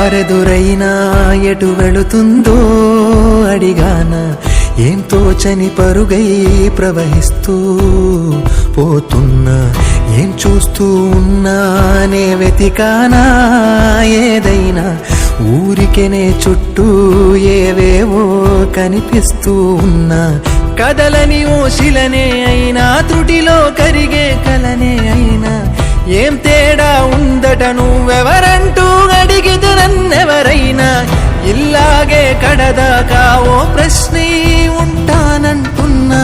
దారెదురైనా ఎటు వెళుతుందో అడిగాన ఏం తోచని పరుగై ప్రవహిస్తూ పోతున్నా ఏం చూస్తూ ఉన్నానే వెతికానా ఏదైనా ఊరికెనే చుట్టూ ఏవేవో కనిపిస్తూ ఉన్నా కదలని ఓ శిలనే అయినా త్రుటిలో కరిగే కలనే అయినా ఏం తేడా ఉందట నువ్వెవరంటూ అడిగితే నన్నెవరైనా ఇల్లాగే కడదాకా ఓ ప్రశ్నే ఉంటానంటున్నా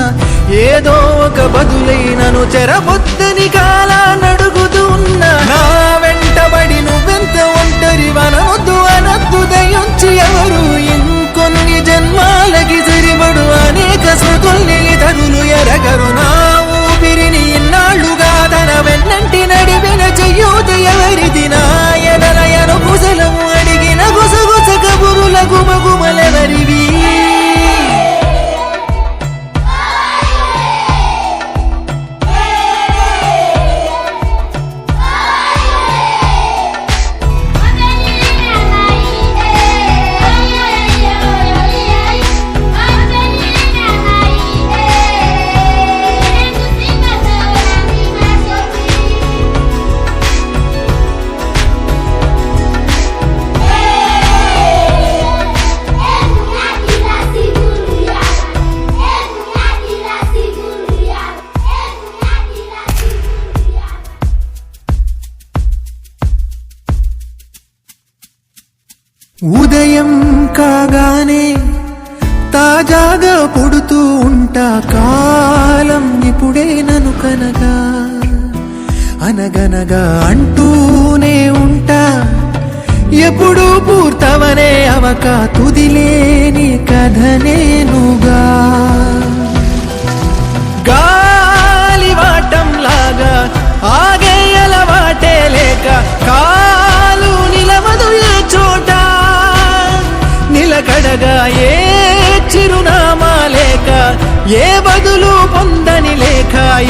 ఏదో ఒక బదులైనను చెరబొద్దని కాలా నడుగుతూ ఉన్నా నా వెంటబడి నువ్వెంత ఒంటరి వనవద్దు అనద్దు దయించి ఎవరు ఇంకొన్ని జన్మాలకి సరిపడు అనేక స్మృతుల్ని తరులు ఎరగరు నా ఊపిరిని ఇన్నాళ్లుగా తన వెన్నంటి నడిపిన చెయ్యూత ఎవరిది నా ఎడలయను కుశలము అడిగిన గుసగుస కబురుల గుమగుమలెవరివి ఉదయం కాగానే తాజాగా పుడుతూ ఉంటా కాలం ఇప్పుడే నన్ను కనగా అనగనగా అంటూనే ఉంటా ఎప్పుడు పూర్తవనే అవక తుదిలేని కథ నేనుగా గాలివాటంలాగా ఆగే అలవాటే లేక కాలు నిలవదు ఏ చోట నిలకడగా ఏ చిరునామా లేక ఏ బదులు పొందని లేక